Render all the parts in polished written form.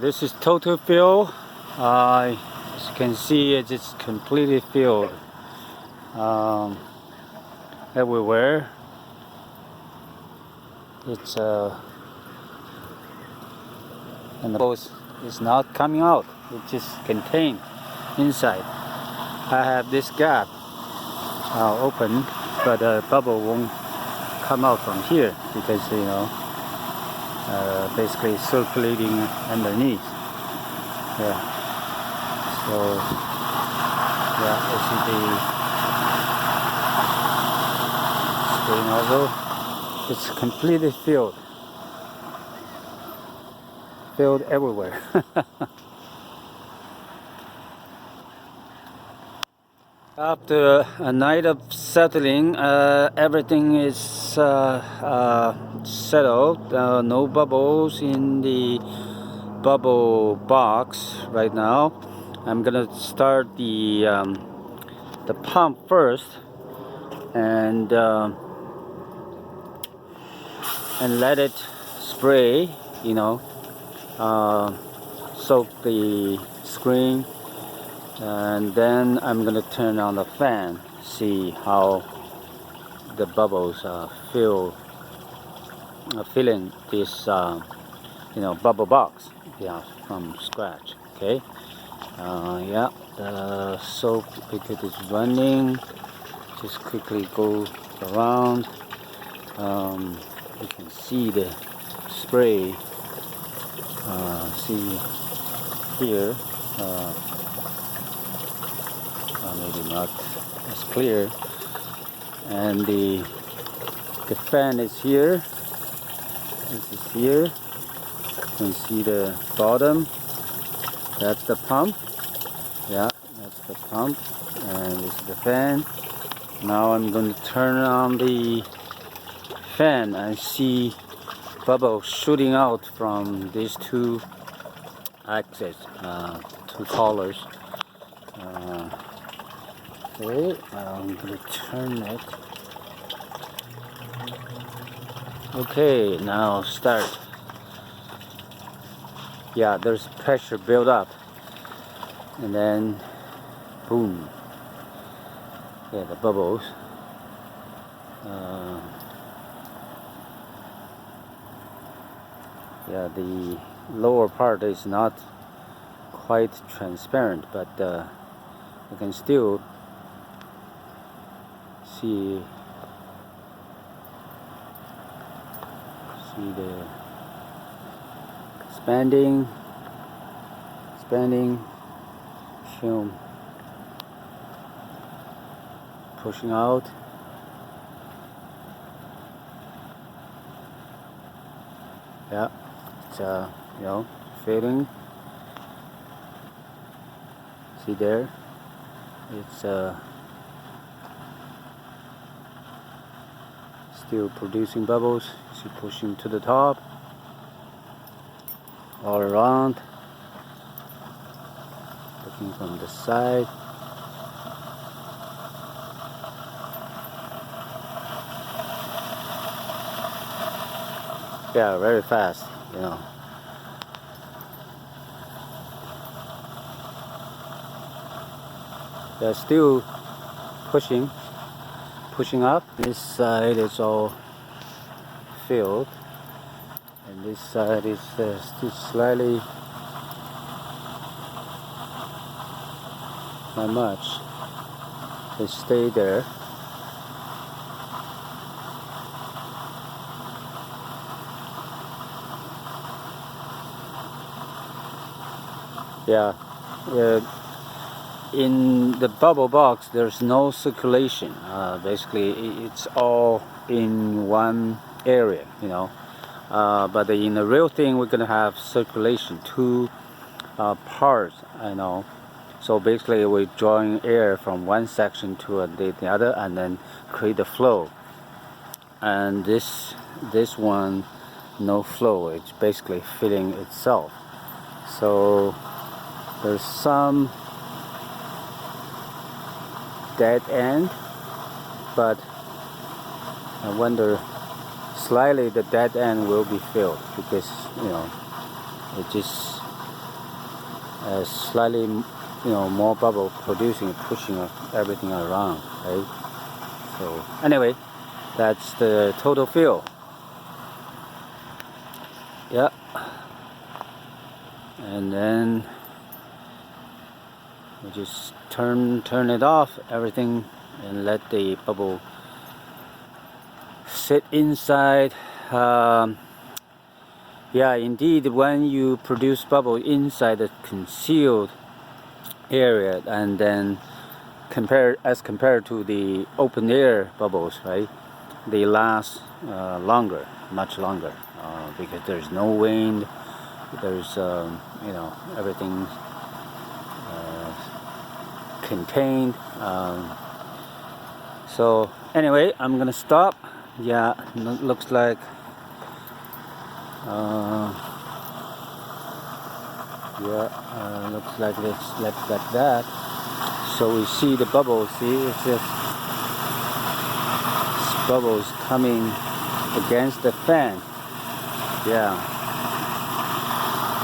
this is total fill. As you can see, it's just completely filled everywhere. It's and the bubbles is not coming out. It's just contained inside. I have this gap open, but the bubble won't come out from here because basically circulating underneath. Yeah. So yeah, this is the spray nozzle. It's completely filled everywhere. After a night of settling, everything is settled. No bubbles in the bubble box right now. I'm gonna start the pump first, and let it spray. Soak the screen, and then I'm gonna turn on the fan, see how the bubbles filling this bubble box from scratch. Okay. Yeah, the soap liquid is running. Just quickly go around. You can see the spray. See here. Maybe not as clear. And the fan is here. This is here. You can see the bottom. That's the pump. Yeah, that's the pump. And this is the fan. Now I'm going to turn on the fan and see bubbles shooting out from these two axes, two collars. Okay, I'm going to turn it. Okay, now start. Yeah, there's pressure build up, and then boom. Yeah, the bubbles. Yeah, the lower part is not quite transparent, but you can still see the expanding film pushing out. Yeah, it's fading. See there, it's still producing bubbles. See, pushing to the top, all around, looking from the side. Yeah, very fast, They're still pushing up. This side is all filled, and this side is still slightly, not much. They stay there. Yeah, in the bubble box there's no circulation. Basically it's all in one area, but in the real thing we're gonna have circulation, two parts, so basically we're drawing air from one section to the other, and then create the flow. And this one, no flow, it's basically filling itself. So there's some dead end, but I wonder slightly the dead end will be filled, because it just slightly, more bubble producing, pushing everything around, right? So anyway, that's the total fill. Yeah. And then we just turn it off, everything, and let the bubble sit inside. Yeah, indeed, when you produce bubble inside the concealed area, and then as compared to the open air bubbles, right, they last longer, much longer, because there's no wind, there's everything contained. So anyway, I'm gonna stop. Yeah, looks like looks like it's like that. So we see the bubbles. See, it's just bubbles coming against the fan. Yeah,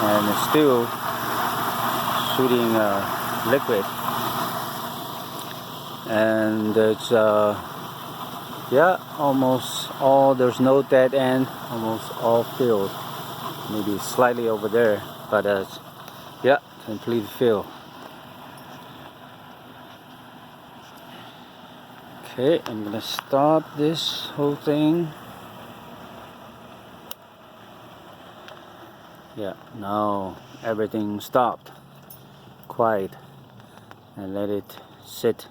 and it's still shooting liquid, and it's almost all. There's no dead end. Almost all filled. Maybe slightly over there, but complete fill. Okay, I'm gonna stop this whole thing. Yeah, now everything stopped. Quiet, and let it sit